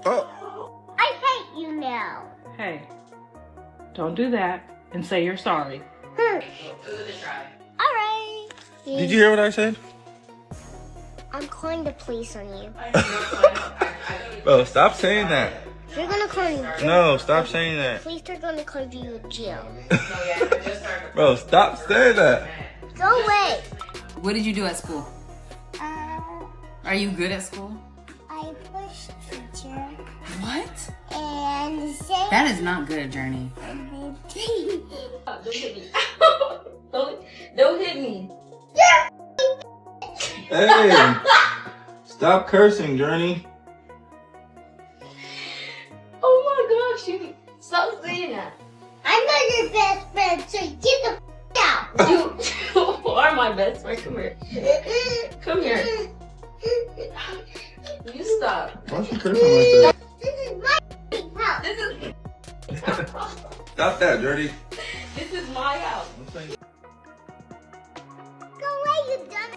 Oh. I hate you now. Hey, don't do that and say you're sorry. Alright. Did you hear what I said? I'm calling the police on you. Bro, stop saying that. You're gonna call me. No, stop saying that. Police are gonna call you to jail. Bro, stop saying that. Go away. What did you do at school? Are you good at school? I pushed teacher What? and say. That is not good, Journey. Don't hit me. don't hit me. Hey, stop cursing, Journey. Oh my gosh, you stop saying that. I'm not your best friend, so get the out. You are my best friend. Come here. Come here. You stop. Why is she cursing like that? This is my house. This is Stop that, Journey. this is my house. Go away, you dumb.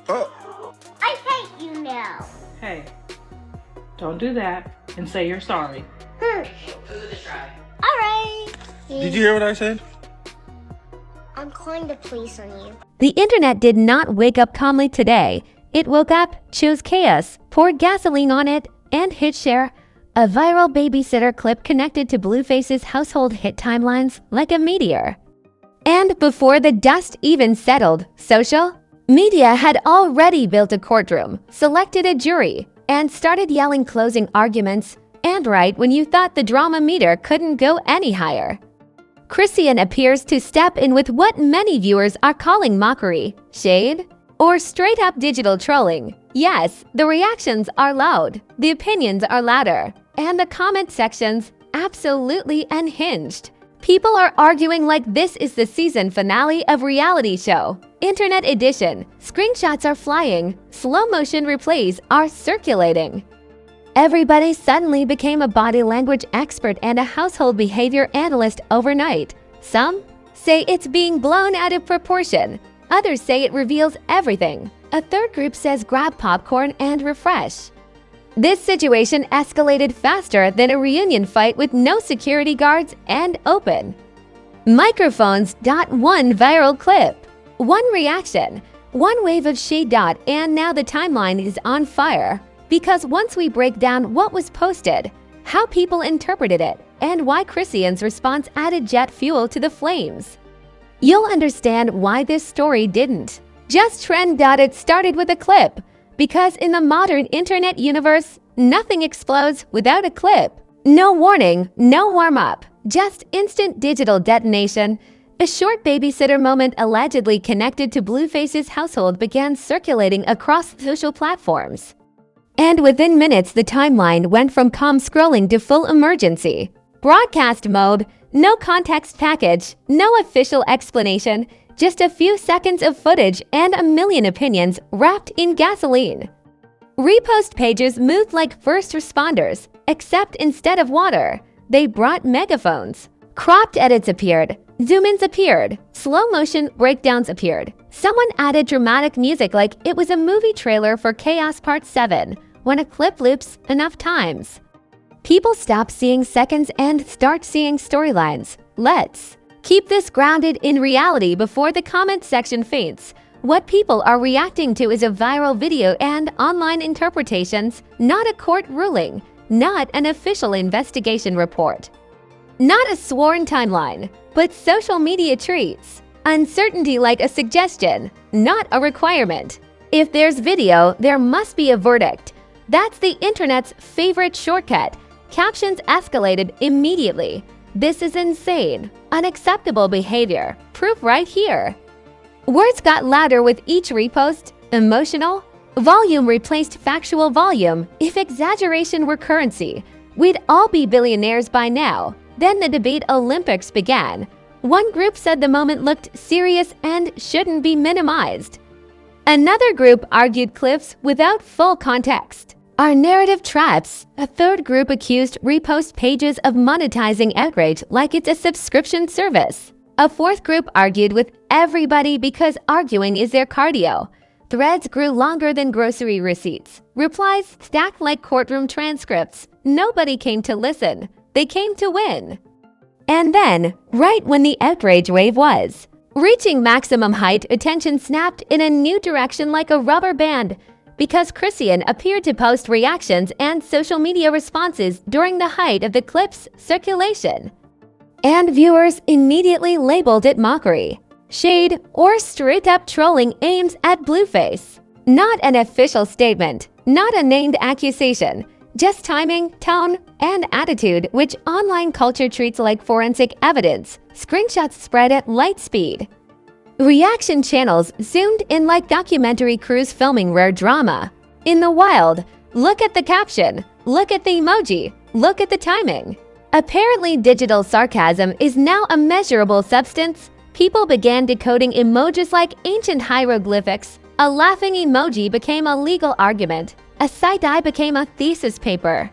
Oh. I hate you now. Hey, don't do that and say you're sorry. Alright. Did you hear what I said? I'm calling the police on you. The internet did not wake up calmly today. It woke up, chose chaos, poured gasoline on it, and hit share a viral babysitter clip connected to Blueface's household hit timelines like a meteor. And before the dust even settled, social media had already built a courtroom, selected a jury, and started yelling closing arguments, and right when you thought the drama meter couldn't go any higher. Chrisean appears to step in with what many viewers are calling mockery, shade, or straight-up digital trolling. Yes, the reactions are loud, the opinions are louder, and the comment sections absolutely unhinged. People are arguing like this is the season finale of reality show. Internet edition, screenshots are flying, slow-motion replays are circulating. Everybody suddenly became a body language expert and a household behavior analyst overnight. Some say it's being blown out of proportion. Others say it reveals everything. A third group says grab popcorn and refresh. This situation escalated faster than a reunion fight with no security guards and open microphones. One viral clip, one reaction, one wave of shade. And now the timeline is on fire. Because once we break down what was posted, how people interpreted it, and why Chrisean's response added jet fuel to the flames, you'll understand why this story didn't just trend. It started with a clip, because in the modern internet universe, nothing explodes without a clip. No warning, no warm-up, just instant digital detonation. A short babysitter moment allegedly connected to Blueface's household began circulating across social platforms. And within minutes, the timeline went from calm scrolling to full emergency broadcast mode. No context package, no official explanation, just a few seconds of footage and a million opinions wrapped in gasoline. Repost pages moved like first responders, except instead of water, they brought megaphones. Cropped edits appeared, zoom-ins appeared, slow-motion breakdowns appeared. Someone added dramatic music like it was a movie trailer for Chaos Part 7 when a clip loops enough times. People stop seeing seconds and start seeing storylines. Let's keep this grounded in reality before the comment section faints. What people are reacting to is a viral video and online interpretations, not a court ruling, not an official investigation report, not a sworn timeline, but social media treats. Uncertainty like a suggestion, not a requirement. If there's video, there must be a verdict. That's the internet's favorite shortcut. Captions escalated immediately. This is insane, unacceptable behavior. Proof right here. Words got louder with each repost. Emotional. Volume replaced factual volume. If exaggeration were currency, we'd all be billionaires by now. Then the debate Olympics began. One group said the moment looked serious and shouldn't be minimized. Another group argued clips without full context are narrative traps. A third group accused repost pages of monetizing Outrage like it's a subscription service. A fourth group argued with everybody because arguing is their cardio. Threads grew longer than grocery receipts. Replies stacked like courtroom transcripts. Nobody came to listen. They came to win. And then, right when the outrage wave was reaching maximum height, attention snapped in a new direction like a rubber band because Chrisean appeared to post reactions and social media responses during the height of the clip's circulation. And viewers immediately labeled it mockery, shade, or straight-up trolling aimed at Blueface. Not an official statement, not a named accusation, just timing, tone, and attitude which online culture treats like forensic evidence. Screenshots spread at light speed. Reaction channels zoomed in like documentary crews filming rare drama. In the wild, look at the caption, look at the emoji, look at the timing. Apparently digital sarcasm is now a measurable substance. People began decoding emojis like ancient hieroglyphics. A laughing emoji became a legal argument. A side-eye became a thesis paper.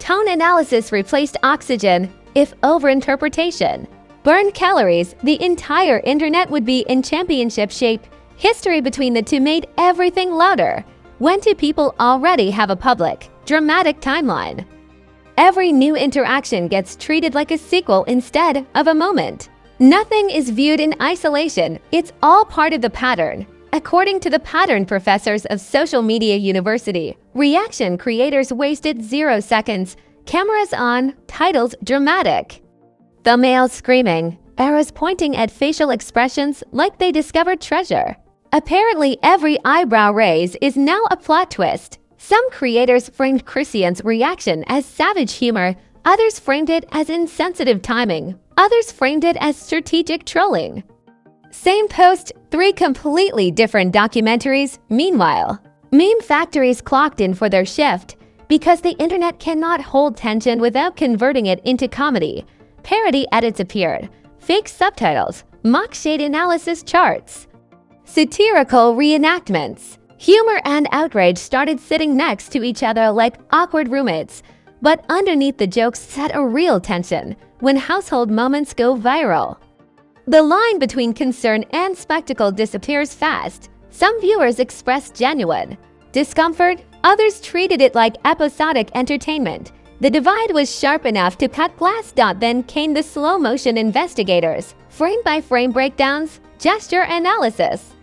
Tone analysis replaced oxygen, if overinterpretation. Burned calories, the entire internet would be in championship shape. History between the two made everything louder. When do people already have a public, dramatic timeline? Every new interaction gets treated like a sequel instead of a moment. Nothing is viewed in isolation, it's all part of the pattern. According to the pattern professors of Social Media University, reaction creators wasted 0 seconds. Cameras on, titles dramatic. Thumbnails screaming, arrows pointing at facial expressions like they discovered treasure. Apparently, every eyebrow raise is now a plot twist. Some creators framed Chrisean's reaction as savage humor, others framed it as insensitive timing, others framed it as strategic trolling. Same post, 3 completely different documentaries. Meanwhile, meme factories clocked in for their shift because the internet cannot hold tension without converting it into comedy. Parody edits appeared, fake subtitles, mock shade analysis charts, satirical reenactments. Humor and outrage started sitting next to each other like awkward roommates, but underneath the jokes sat a real tension when household moments go viral. The line between concern and spectacle disappears fast. Some viewers expressed genuine discomfort, others treated it like episodic entertainment. The divide was sharp enough to cut glass. Then came the slow-motion investigators, frame-by-frame breakdowns, gesture analysis,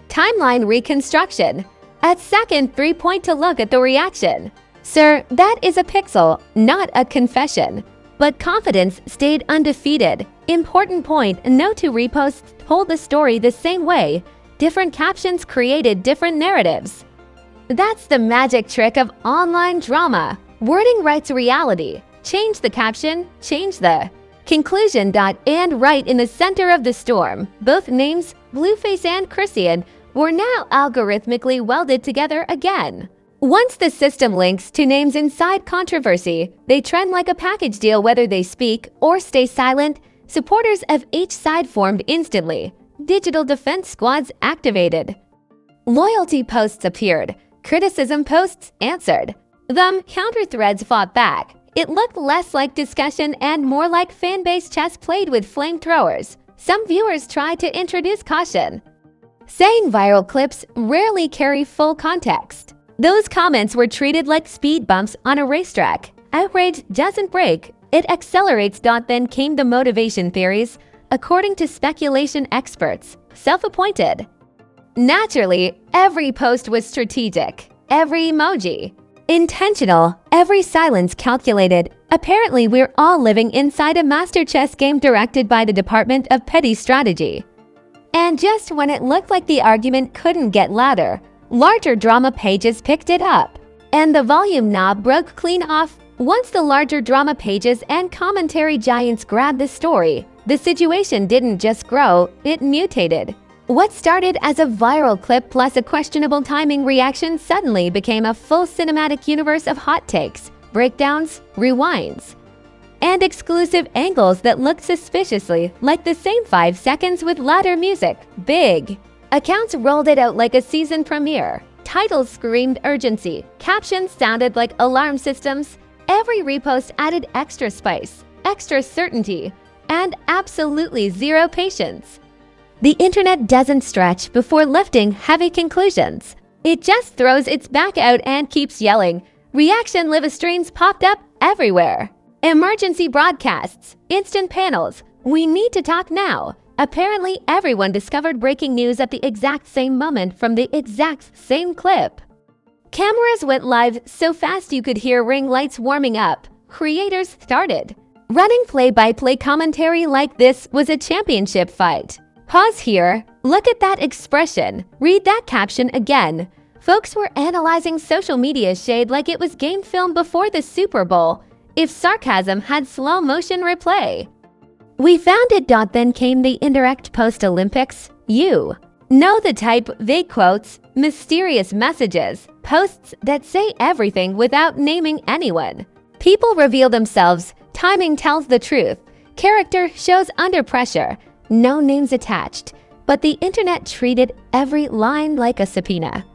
timeline reconstruction. At second 3 point to look at the reaction. Sir, that is a pixel, not a confession. But confidence stayed undefeated. Important point, no 2 reposts told the story the same way. Different captions created different narratives. That's the magic trick of online drama. Wording writes reality. Change the caption, change the conclusion. And right in the center of the storm, both names, Blueface and Chrisean, were now algorithmically welded together again. Once the system links to names inside controversy, they trend like a package deal whether they speak or stay silent. Supporters of each side formed instantly. Digital defense squads activated. Loyalty posts appeared. Criticism posts answered. The counter threads fought back. It looked less like discussion and more like fan-based chess played with flamethrowers. Some viewers tried to introduce caution, saying viral clips rarely carry full context. Those comments were treated like speed bumps on a racetrack. Outrage doesn't break, it accelerates. Then came the motivation theories, according to speculation experts, self-appointed. Naturally, every post was strategic, every emoji intentional, every silence calculated. Apparently, we're all living inside a master chess game directed by the Department of Petty Strategy. And just when it looked like the argument couldn't get louder, larger drama pages picked it up, and the volume knob broke clean off. Once the larger drama pages and commentary giants grabbed the story, the situation didn't just grow, it mutated. What started as a viral clip plus a questionable timing reaction suddenly became a full cinematic universe of hot takes, breakdowns, rewinds, and exclusive angles that looked suspiciously like the same 5 seconds with louder music. Big accounts rolled it out like a season premiere. Titles screamed urgency, captions sounded like alarm systems. Every repost added extra spice, extra certainty, and absolutely zero patience. The internet doesn't stretch before lifting heavy conclusions. It just throws its back out and keeps yelling. Reaction live streams popped up everywhere. Emergency broadcasts, instant panels. We need to talk now. Apparently, everyone discovered breaking news at the exact same moment from the exact same clip. Cameras went live so fast you could hear ring lights warming up. Creators started. Running play-by-play commentary like this was a championship fight. Pause here. Look at that expression. Read that caption again. Folks were analyzing social media shade like it was game film before the Super Bowl, if sarcasm had slow motion replay. We found it. Then came the indirect post-Olympics. You know the type: vague quotes, mysterious messages, posts that say everything without naming anyone. People reveal themselves, timing tells the truth, character shows under pressure, no names attached, but the internet treated every line like a subpoena.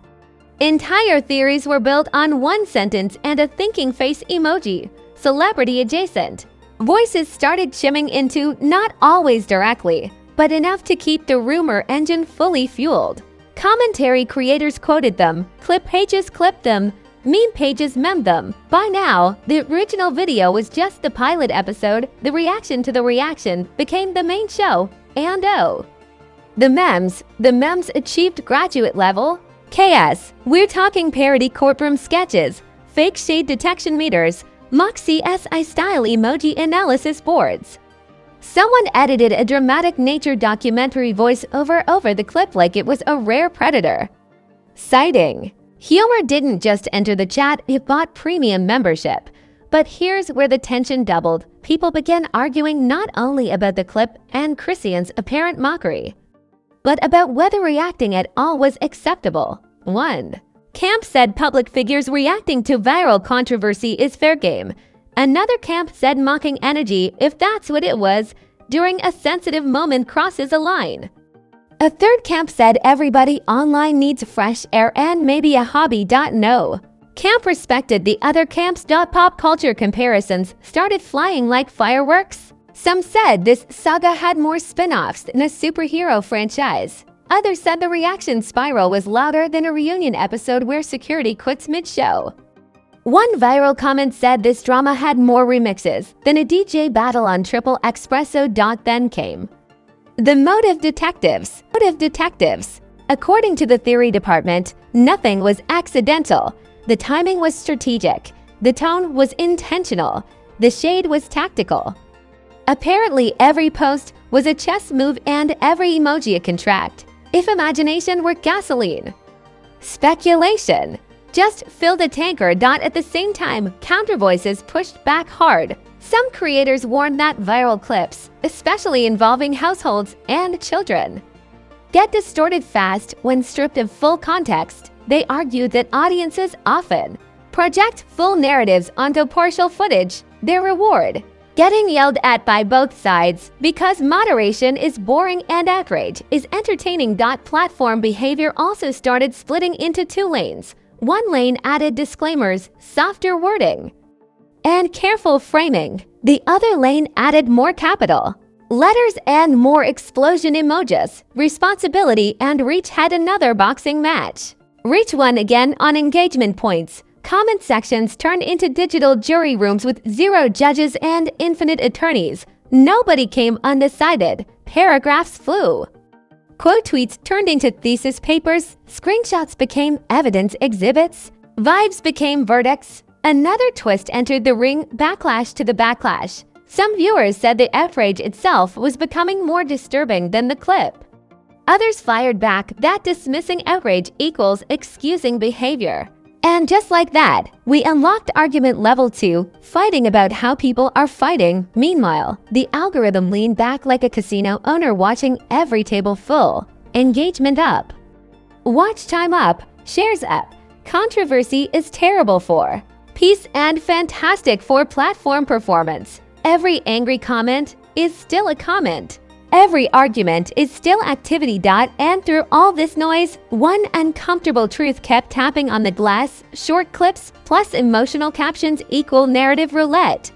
Entire theories were built on one sentence and a thinking face emoji, celebrity adjacent. Voices started chiming into, not always directly, but enough to keep the rumor engine fully fueled. Commentary creators quoted them, clip pages clipped them, meme pages memed them. By now, the original video was just the pilot episode. The reaction to the reaction became the main show, and oh. The memes achieved graduate level. KS, we're talking parody courtroom sketches, fake shade detection meters, mock CSI style emoji analysis boards. Someone edited a dramatic nature documentary voice over the clip like it was a rare predator. Citing. Humor didn't just enter the chat, it bought premium membership. But here's where the tension doubled. People began arguing not only about the clip and Chrisean's apparent mockery, but about whether reacting at all was acceptable. 1. Camp said public figures reacting to viral controversy is fair game. Another camp said mocking energy, if that's what it was, during a sensitive moment crosses a line. A third camp said everybody online needs fresh air and maybe a hobby. No. Camp respected the other camp's. Pop culture comparisons started flying like fireworks. Some said this saga had more spin-offs than a superhero franchise. Others said the reaction spiral was louder than a reunion episode where security quits mid-show. One viral comment said this drama had more remixes than a DJ battle on Triple Espresso. Then came the motive detectives. According to the theory department, nothing was accidental. The timing was strategic. The tone was intentional. The shade was tactical. Apparently, every post was a chess move and every emoji a contract. If imagination were gasoline. Speculation. Just fill the tanker. At the same time, counter voices pushed back hard. Some creators warned that viral clips, especially involving households and children, get distorted fast when stripped of full context. They argued that audiences often project full narratives onto partial footage, their reward. Getting yelled at by both sides because moderation is boring and outrage is entertaining. Platform behavior also started splitting into two lanes. One lane added disclaimers, softer wording, and careful framing. The other lane added more capital letters and more explosion emojis. Responsibility and Reach had another boxing match. Reach won again on engagement points. Comment sections turned into digital jury rooms with 0 judges and infinite attorneys. Nobody came undecided. Paragraphs flew. Quote tweets turned into thesis papers. Screenshots became evidence exhibits. Vibes became verdicts. Another twist entered the ring: backlash to the backlash. Some viewers said the outrage itself was becoming more disturbing than the clip. Others fired back that dismissing outrage equals excusing behavior. And just like that, we unlocked argument level 2, fighting about how people are fighting. Meanwhile, the algorithm leaned back like a casino owner watching every table full. Engagement up. Watch time up. Shares up. Controversy is terrible for peace and fantastic for platform performance. Every angry comment is still a comment. Every argument is still activity. And through all this noise, one uncomfortable truth kept tapping on the glass: short clips plus emotional captions equal narrative roulette.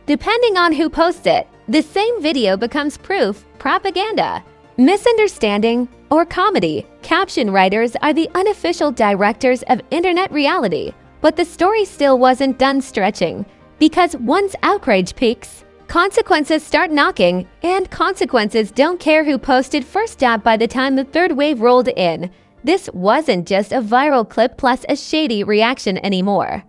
Depending on who posts it, the same video becomes proof, propaganda. Misunderstanding or comedy. Caption writers are the unofficial directors of internet reality, but the story still wasn't done stretching, because once outrage peaks, consequences start knocking, and consequences don't care who posted first up by the time the third wave rolled in. This wasn't just a viral clip plus a shady reaction anymore.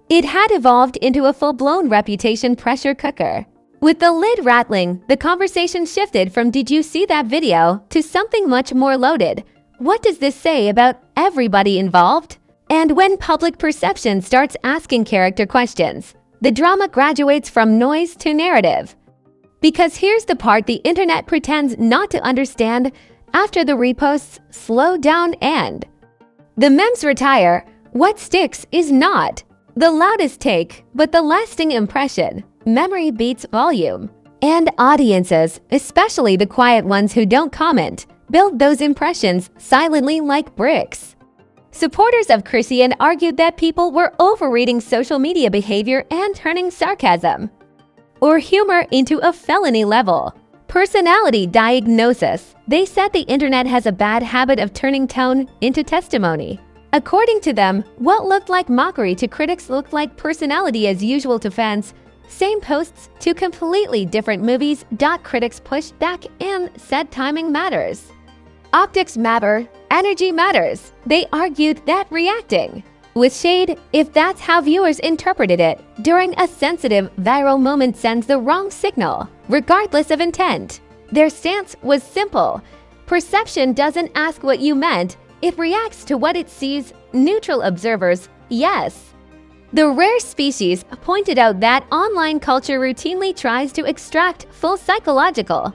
It had evolved into a full-blown reputation pressure cooker. With the lid rattling, the conversation shifted from "did you see that video" to something much more loaded. What does this say about everybody involved? And when public perception starts asking character questions, the drama graduates from noise to narrative. Because here's the part the internet pretends not to understand after the reposts slow down and the memes retire. What sticks is not the loudest take, but the lasting impression. Memory beats volume. And audiences, especially the quiet ones who don't comment, build those impressions silently like bricks. Supporters of Chrisean argued that people were overreading social media behavior and turning sarcasm or humor into a felony level. Personality diagnosis. They said the internet has a bad habit of turning tone into testimony. According to them, what looked like mockery to critics looked like personality as usual to fans. Same posts, two completely different movies. Critics pushed back and said timing matters. Optics matter, energy matters. They argued that reacting with shade, if that's how viewers interpreted it, during a sensitive, viral moment sends the wrong signal, regardless of intent. Their stance was simple. Perception doesn't ask what you meant, it reacts to what it sees. Neutral observers, yes. The rare species pointed out that online culture routinely tries to extract full psychological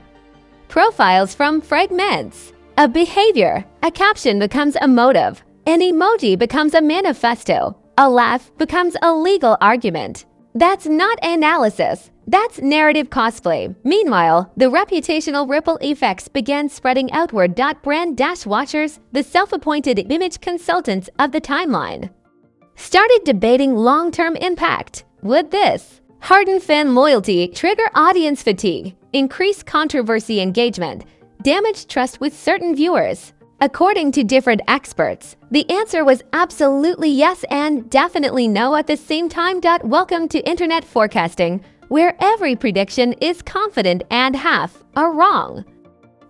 profiles from fragments. A behavior, a caption becomes a motive, an emoji becomes a manifesto, a laugh becomes a legal argument. That's not analysis, that's narrative cosplay. Meanwhile, the reputational ripple effects began spreading outward. Brand-watchers, the self-appointed image consultants of the timeline, started debating long-term impact. Would this harden fan loyalty, trigger audience fatigue, increase controversy engagement, damage trust with certain viewers? According to different experts, the answer was absolutely yes and definitely no at the same time. Welcome to internet forecasting, where every prediction is confident and half are wrong.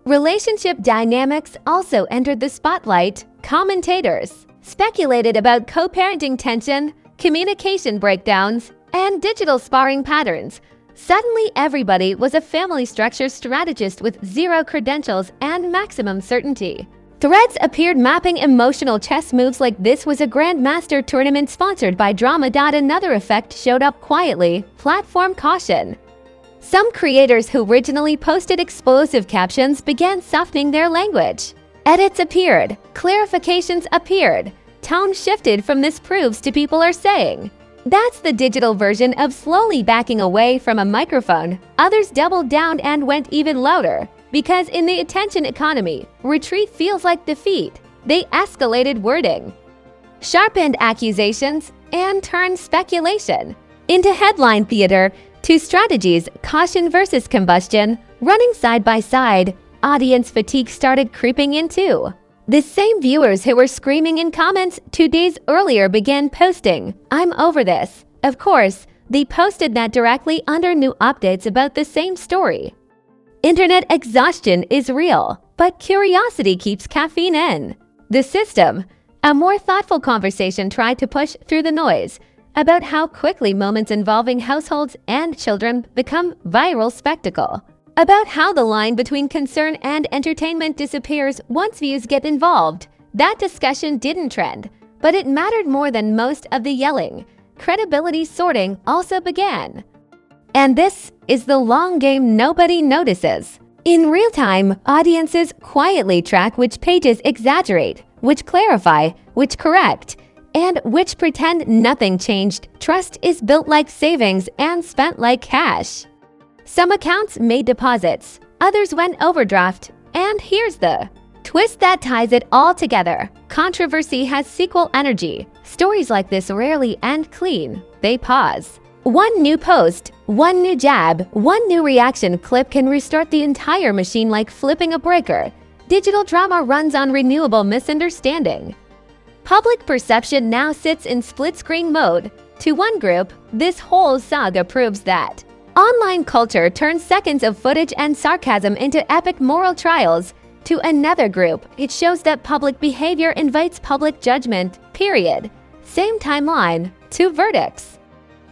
Relationship dynamics also entered the spotlight. Commentators speculated about co-parenting tension, communication breakdowns, and digital sparring patterns. Suddenly, everybody was a family structure strategist with zero credentials and maximum certainty. Threads appeared mapping emotional chess moves like this was a grandmaster tournament sponsored by drama. Another effect showed up quietly: platform caution. Some creators who originally posted explosive captions began softening their language. Edits appeared, clarifications appeared, tone shifted from "this proves" to "people are saying." That's the digital version of slowly backing away from a microphone. Others doubled down and went even louder, because in the attention economy, retreat feels like defeat. They escalated wording, sharpened accusations, and turned speculation into headline theater. Two strategies, caution versus combustion, running side by side. Audience fatigue started creeping in too. The same viewers who were screaming in comments 2 days earlier began posting, "I'm over this." Of course, they posted that directly under new updates about the same story. Internet exhaustion is real, but curiosity keeps caffeine in. The system, a more thoughtful conversation, tried to push through the noise about how quickly moments involving households and children become viral spectacle. About how the line between concern and entertainment disappears once views get involved. That discussion didn't trend, but it mattered more than most of the yelling. Credibility sorting also began. And this is the long game nobody notices. In real time, audiences quietly track which pages exaggerate, which clarify, which correct, and which pretend nothing changed. Trust is built like savings and spent like cash. Some accounts made deposits, others went overdraft, and here's the twist that ties it all together. Controversy has sequel energy. Stories like this rarely end clean. They pause. One new post, one new jab, one new reaction clip can restart the entire machine like flipping a breaker. Digital drama runs on renewable misunderstanding. Public perception now sits in split-screen mode. To one group, this whole saga proves that online culture turns seconds of footage and sarcasm into epic moral trials. To another group, it shows that public behavior invites public judgment, period. Same timeline, two verdicts.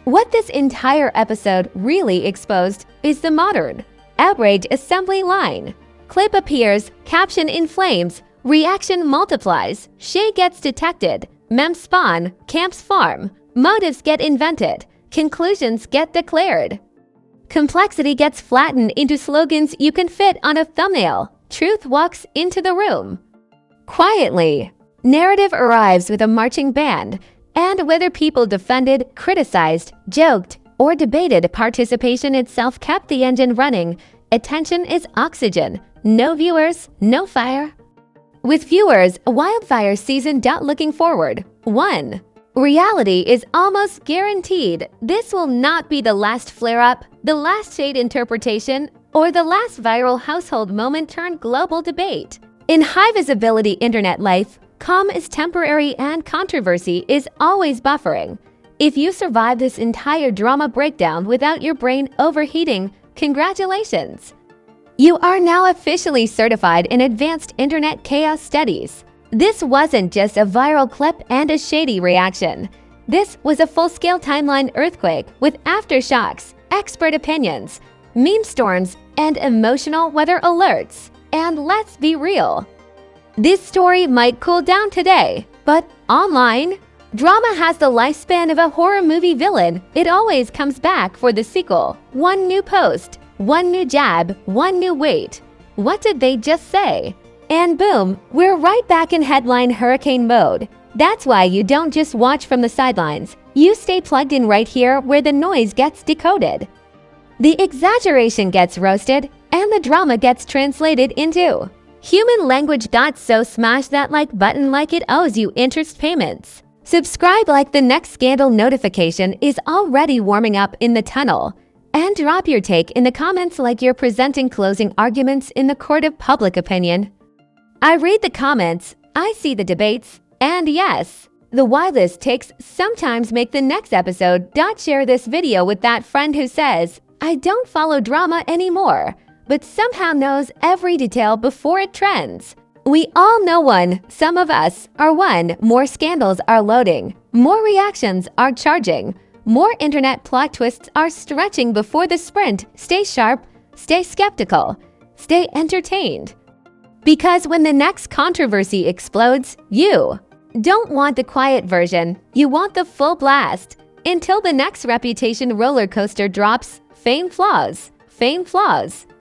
What this entire episode really exposed is the modern outrage assembly line. Clip appears, caption in flames, reaction multiplies, shade gets detected, memes spawn, camps farm, motives get invented, conclusions get declared. Complexity gets flattened into slogans you can fit on a thumbnail. Truth walks into the room. Quietly, narrative arrives with a marching band, and whether people defended, criticized, joked, or debated, participation itself kept the engine running. Attention is oxygen. No viewers, no fire. With viewers, Wildfire season. Looking forward. 1. Reality is almost guaranteed. This will not be the last flare-up, the last shade interpretation, or the last viral household moment turned global debate. In high-visibility internet life, calm is temporary and controversy is always buffering. If you survive this entire drama breakdown without your brain overheating, congratulations! You are now officially certified in Advanced Internet Chaos Studies. This wasn't just a viral clip and a shady reaction. This was a full-scale timeline earthquake with aftershocks, expert opinions, meme storms, and emotional weather alerts. And let's be real. This story might cool down today, but online, drama has the lifespan of a horror movie villain. It always comes back for the sequel. One new post, one new jab, one new wait. What did they just say? And boom, we're right back in headline hurricane mode. That's why you don't just watch from the sidelines. You stay plugged in right here where the noise gets decoded. The exaggeration gets roasted, and the drama gets translated into human language. So smash that like button like it owes you interest payments. Subscribe like the next scandal notification is already warming up in the tunnel. And drop your take in the comments like you're presenting closing arguments in the court of public opinion. I read the comments, I see the debates, and yes, the wildest takes sometimes make the next episode. Share this video with that friend who says, I don't follow drama anymore, but somehow knows every detail before it trends. We all know one, some of us are one. More scandals are loading, more reactions are charging, more internet plot twists are stretching before the sprint. Stay sharp, stay skeptical, stay entertained. Because when the next controversy explodes, you don't want the quiet version, you want the full blast. Until the next reputation roller coaster drops, fame flaws, fame flaws.